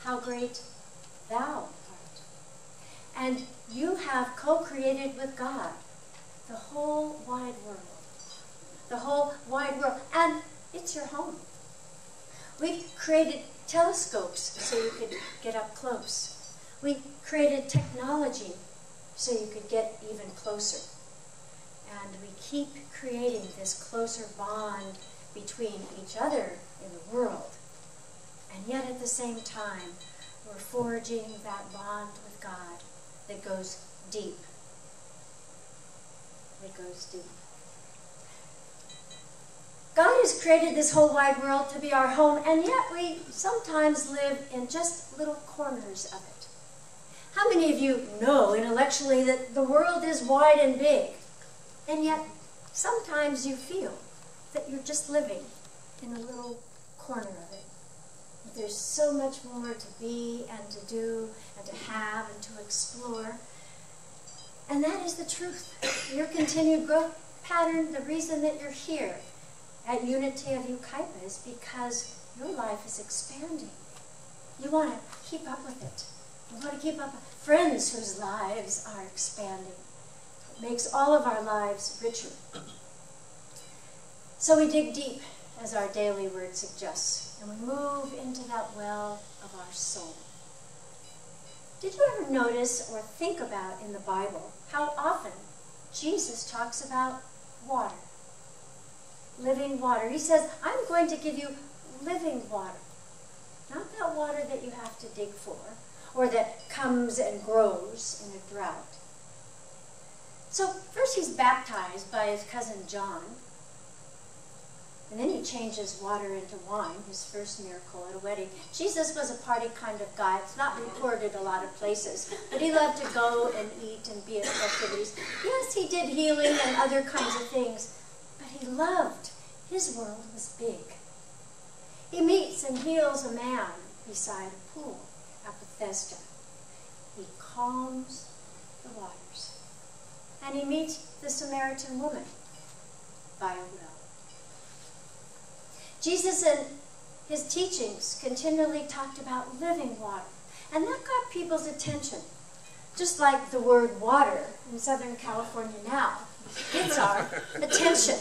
how great thou art. And you have co-created with God the whole wide world. The whole wide world. And it's your home. We've created telescopes so you could get up close. We created technology so you could get even closer. And we keep creating this closer bond between each other in the world. And yet at the same time, we're forging that bond with God that goes deep. It goes deep. God has created this whole wide world to be our home, and yet we sometimes live in just little corners of it. How many of you know intellectually that the world is wide and big, and yet sometimes you feel that you're just living in a little corner of it? There's so much more to be and to do and to have and to explore. And that is the truth. Your continued growth pattern, the reason that you're here at Unity of Yucaipa is because your life is expanding. You want to keep up with it. You want to keep up with friends whose lives are expanding. It makes all of our lives richer. So we dig deep, as our daily word suggests, and we move into that well of our soul. Did you ever notice or think about in the Bible how often Jesus talks about water? Living water. He says, I'm going to give you living water. Not that water that you have to dig for, or that comes and grows in a drought. So first he's baptized by his cousin John, and then he changes water into wine, his first miracle at a wedding. Jesus was a party kind of guy. It's not reported a lot of places, but he loved to go and eat and be at festivities. Yes, he did healing and other kinds of things, but he loved. His world was big. He meets and heals a man beside a pool at Bethesda. He calms the waters. And he meets the Samaritan woman by a well. Jesus in his teachings continually talked about living water. And that got people's attention. Just like the word water in Southern California now gets our attention.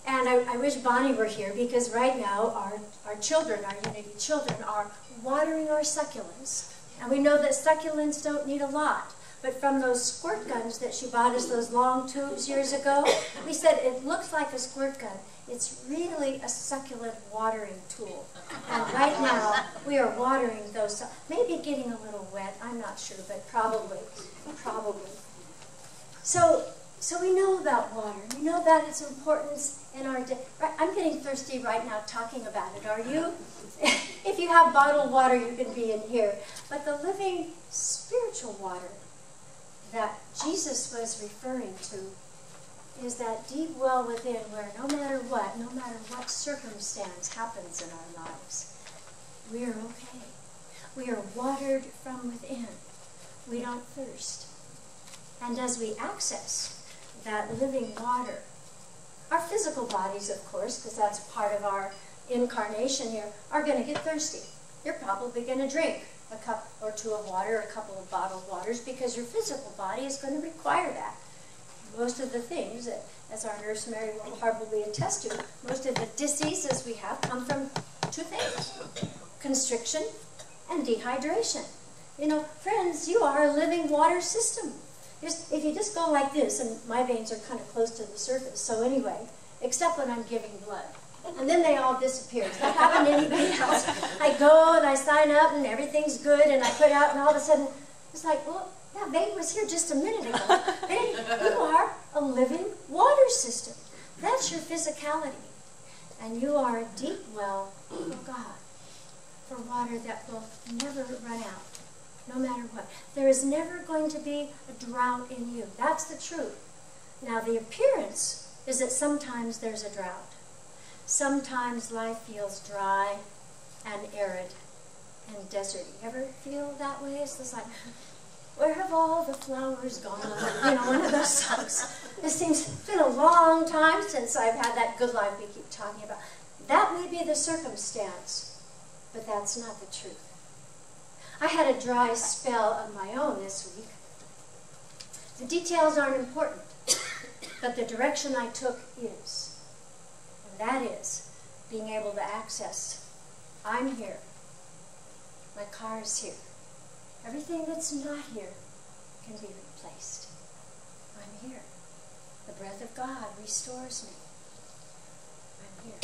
And I wish Bonnie were here, because right now our children, our Unity children, are watering our succulents. And we know that succulents don't need a lot. But from those squirt guns that she bought us, those long tubes years ago, we said it looks like a squirt gun. It's really a succulent watering tool. And right now, we are watering those, maybe getting a little wet, I'm not sure, but probably. So we know about water. We know about its importance in our day. Right, I'm getting thirsty right now talking about it. Are you? If you have bottled water, you can be in here. But the living spiritual water that Jesus was referring to is that deep well within, where no matter what circumstance happens in our lives, we are okay. We are watered from within. We don't thirst. And as we access that living water, our physical bodies, of course, because that's part of our incarnation here, are going to get thirsty. You're probably going to drink a cup or two of water, a couple of bottled waters, because your physical body is going to require that. Most of the things, as our nurse Mary will probably attest to, most of the diseases we have come from two things: constriction and dehydration. You know, friends, you are a living water system. If you just go like this, and my veins are kind of close to the surface, so anyway, except when I'm giving blood. And then they all disappear. Does that happen to anybody else? I go and I sign up and everything's good, and I put out, and all of a sudden, it's like, well, that vein was here just a minute ago. Hey, you are a living water system. That's your physicality. And you are a deep well for God, for water that will never run out. No matter what. There is never going to be a drought in you. That's the truth. Now, the appearance is that sometimes there's a drought. Sometimes life feels dry and arid and deserty. Ever feel that way? It's just like, where have all the flowers gone? You know, one of those songs. It seems it's been a long time since I've had that good life we keep talking about. That may be the circumstance but that's not the truth. I had a dry spell of my own this week. The details aren't important, but the direction I took is. And that is being able to access, I'm here. My car is here. Everything that's not here can be replaced. I'm here. The breath of God restores me. I'm here.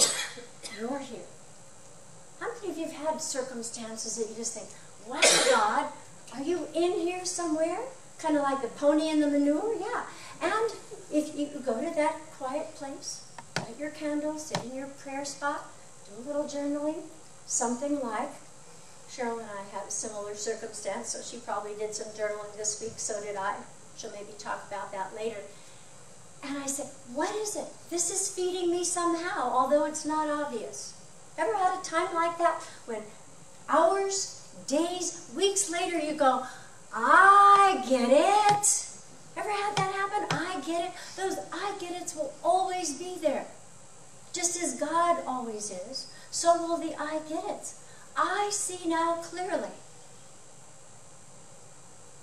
You're here. How many of you have had circumstances that you just think, wow, God, are you in here somewhere? Kind of like the pony in the manure? Yeah. And if you go to that quiet place, light your candle, sit in your prayer spot, do a little journaling, something like, Cheryl and I had a similar circumstance, so she probably did some journaling this week, so did I. She'll maybe talk about that later. And I said, what is it? This is feeding me somehow, although it's not obvious. Ever had a time like that when hours, days, weeks later you go, I get it. Ever had that happen? I get it. Those I get it's will always be there. Just as God always is, so will the I get it. I see now clearly.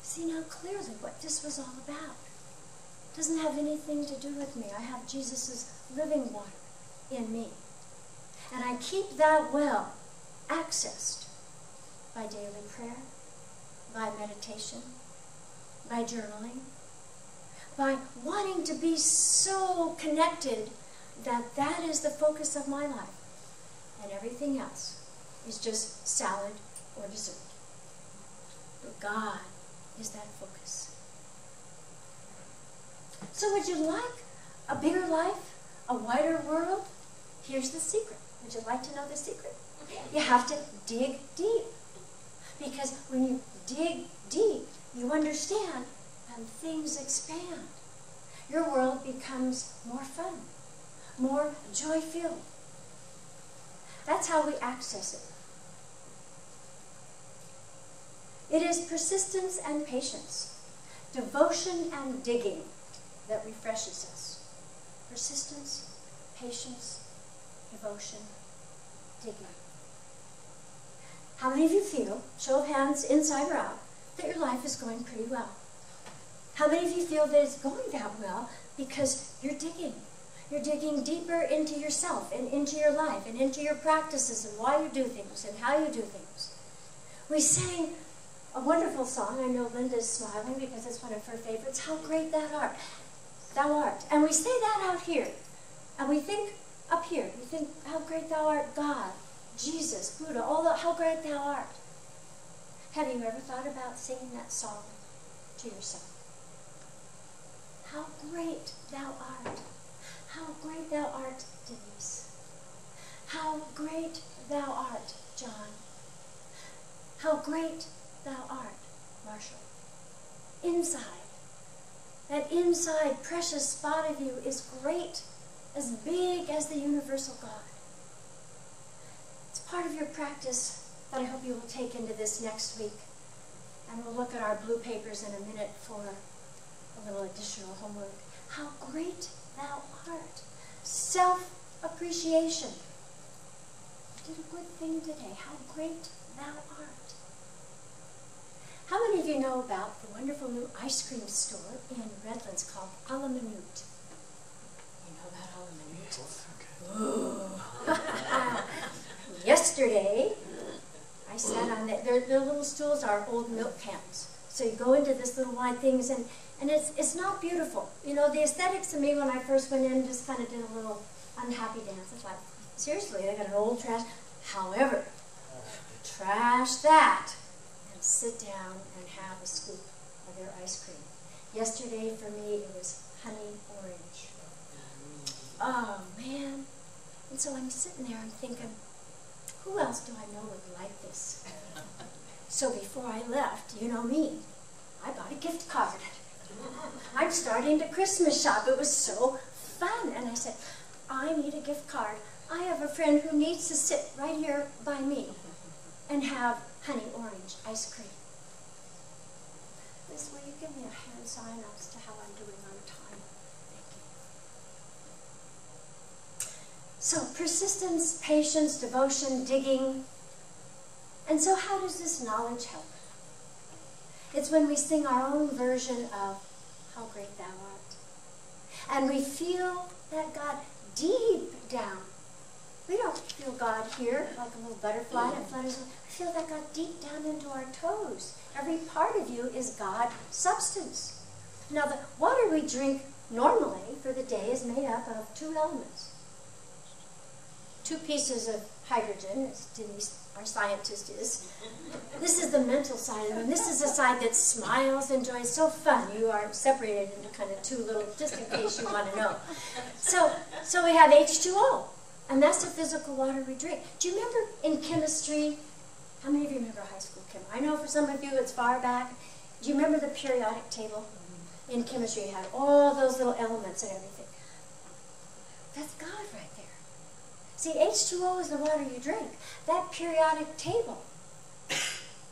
See now clearly what this was all about. It doesn't have anything to do with me. I have Jesus' living water in me. And I keep that well accessed by daily prayer, by meditation, by journaling, by wanting to be so connected that that is the focus of my life. And everything else is just salad or dessert. But God is that focus. So would you like a bigger life, a wider world? Here's the secret. Would you like to know the secret? You have to dig deep. Because when you dig deep, you understand and things expand. Your world becomes more fun, more joy-filled. That's how we access it. It is persistence and patience, devotion and digging that refreshes us. Persistence, patience, devotion, digging. How many of you feel, show of hands, inside or out, that your life is going pretty well? How many of you feel that it's going that well because you're digging? You're digging deeper into yourself and into your life and into your practices and why you do things and how you do things. We sang a wonderful song. I know Linda's smiling because it's one of her favorites. How great thou art. And we say that out here. And we think up here. We think, how great thou art, God, Jesus, Buddha, how great thou art. Have you ever thought about singing that song to yourself? How great thou art. How great thou art, Denise. How great thou art, John. How great thou art, Marshall. Inside. That inside precious spot of you is great, as big as the universal God. It's part of your practice that I hope you will take into this next week. And we'll look at our blue papers in a minute for a little additional homework. How great thou art. Self-appreciation. You did a good thing today. How great thou art. How many of you know about the wonderful new ice cream store in Redlands called A La Minute? You know about A La Minute? Okay. Yesterday, I sat on their little stools are old milk cans. So you go into this little wide things, and it's not beautiful. You know, the aesthetics to me when I first went in just kind of did a little unhappy dance. It's like, seriously, they got an old trash. However, trash that and sit down and have a scoop of their ice cream. Yesterday for me it was honey orange. Oh man. And so I'm sitting there and thinking, who else do I know would like this? So before I left, you know me, I bought a gift card. I'm starting to Christmas shop. It was so fun. And I said, I need a gift card. I have a friend who needs to sit right here by me and have honey orange ice cream. Liz, will you give me a hand sign as to how I'm doing on time? Thank you. So persistence, patience, devotion, digging. And so how does this knowledge help? It's when we sing our own version of How Great Thou Art. And we feel that God deep down. We don't feel God here like a little butterfly that flutters. We feel that God deep down into our toes. Every part of you is God substance. Now the water we drink normally for the day is made up of two elements. Two pieces of hydrogen, as Denise, our scientist, is. This is the mental side of it. This is the side that smiles, enjoys, so fun. You are separated into kind of two little, just in case you want to know. So we have H2O, and that's the physical water we drink. Do you remember in chemistry, how many of you remember high school chem? I know for some of you it's far back. Do you remember the periodic table? In chemistry, you had all those little elements and everything. That's God right there. See, H2O is the water you drink. That periodic table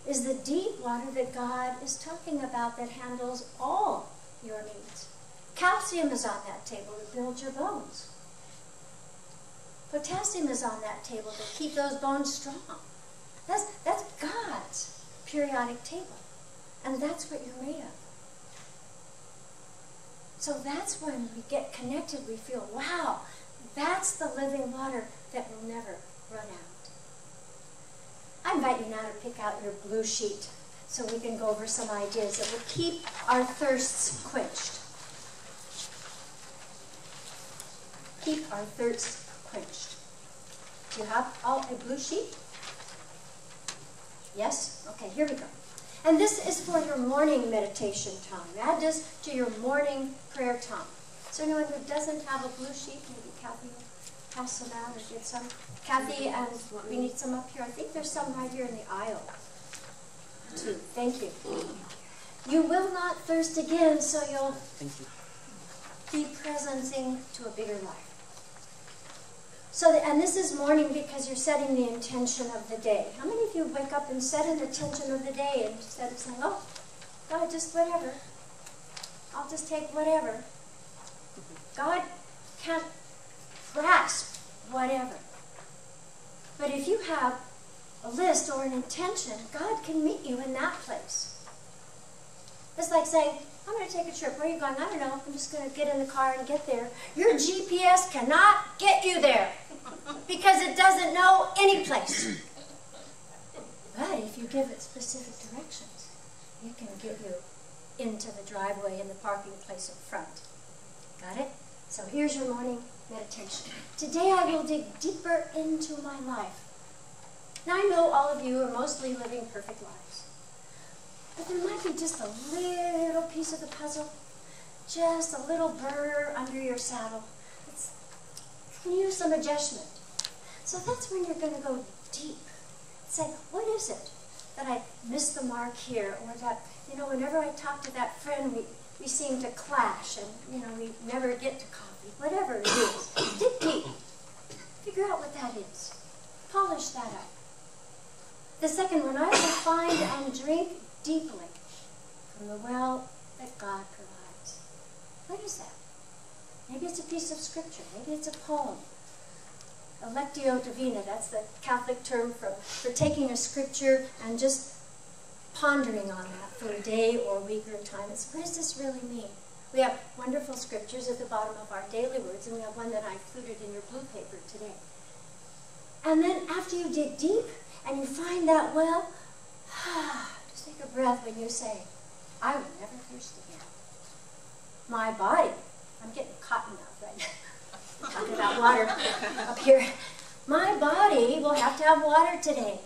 is the deep water that God is talking about that handles all your needs. Calcium is on that table to build your bones. Potassium is on that table to keep those bones strong. That's God's periodic table. And that's what you're made of. So that's when we get connected, we feel, wow, that's the living water that will never run out. I invite you now to pick out your blue sheet so we can go over some ideas that will keep our thirsts quenched. Keep our thirsts quenched. Do you have a blue sheet? Yes? Okay, here we go. And this is for your morning meditation time. Add this to your morning prayer time. So anyone who doesn't have a blue sheet, maybe Kathy will pass them out or get some. Kathy, and we need some up here. I think there's some right here in the aisle, too. Thank you. You will not thirst again, so you'll be presencing to a bigger life. So, and this is morning because you're setting the intention of the day. How many of you wake up and set an intention of the day and instead of saying, oh, God, just whatever. I'll just take whatever. God can't grasp whatever. But if you have a list or an intention, God can meet you in that place. It's like saying, I'm going to take a trip. Where are you going? I don't know. I'm just going to get in the car and get there. Your GPS cannot get you there because it doesn't know any place. But if you give it specific directions, it can get you into the driveway and the parking place in front. Got it? So here's your morning meditation. Today I will dig deeper into my life. Now I know all of you are mostly living perfect lives. But there might be just a little piece of the puzzle, just a little burr under your saddle. It's can use some adjustment. So that's when you're going to go deep. Say, what is it that I missed the mark here? Or that, whenever I talk to that friend, we seem to clash and, we never get to coffee. Whatever it is, dig deep. Figure out what that is. Polish that up. The second one, I will find and drink deeply from the well that God provides. What is that? Maybe it's a piece of scripture. Maybe it's a poem. Lectio Divina, that's the Catholic term for taking a scripture and just pondering on that for a day or a week or a time. It's, what does this really mean? We have wonderful scriptures at the bottom of our daily words, and we have one that I included in your blue paper today. And then after you dig deep and you find that well, just take a breath when you say, I will never thirst again. My body, I'm getting cotton mouth right now. I'm talking about water up here. My body will have to have water today.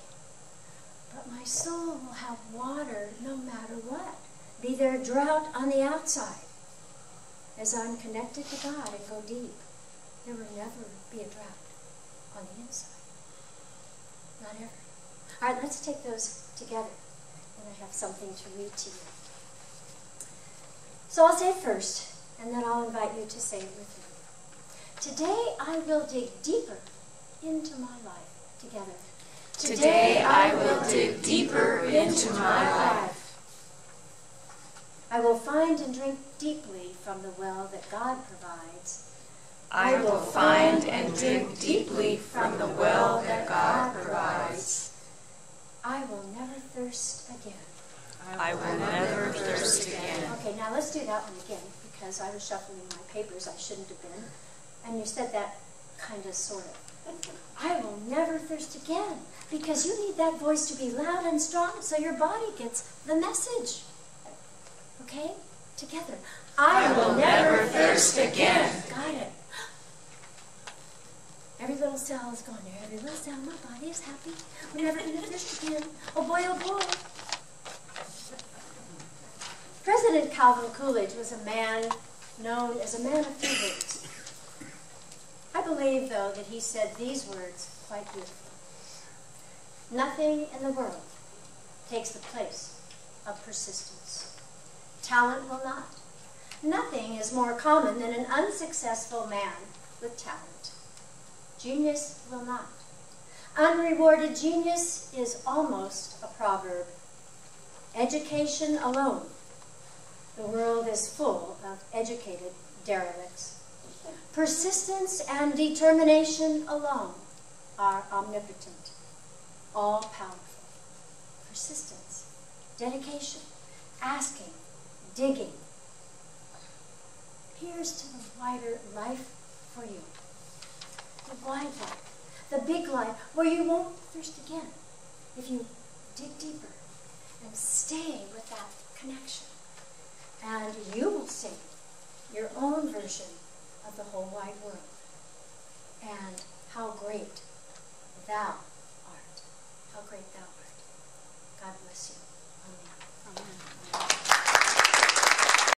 But my soul will have water no matter what. Be there a drought on the outside. As I'm connected to God and go deep, there will never be a drought on the inside. Not ever. All right, let's take those together. And I have something to read to you. So I'll say it first, and then I'll invite you to say it with me. Today I will dig deeper into my life together. Today I will dig deeper into my life. I will find and drink deeply from the well that God provides. I will find and drink deeply from the well that God provides. I thirst again. I will never thirst again. Okay, now let's do that one again, because I was shuffling my papers. I shouldn't have been. And you said that kind of, sort of. I will never thirst again, because you need that voice to be loud and strong so your body gets the message. Okay? Together. I will never thirst again. Got it. Every little cell is gone there. Every little cell, my body is happy. We're never going to thirst again. Oh boy, oh boy. President Calvin Coolidge was a man known as a man of few words. I believe, though, that he said these words quite beautifully. Nothing in the world takes the place of persistence. Talent will not. Nothing is more common than an unsuccessful man with talent. Genius will not. Unrewarded genius is almost a proverb. Education alone. The world is full of educated derelicts. Persistence and determination alone are omnipotent, all-powerful. Persistence, dedication, asking, digging. Here's to the wider life for you. The wide life, the big life, where you won't thirst again if you dig deeper and stay with that connection. And you will sing your own version of the whole wide world. And how great thou art. How great thou art. God bless you. Amen. Amen.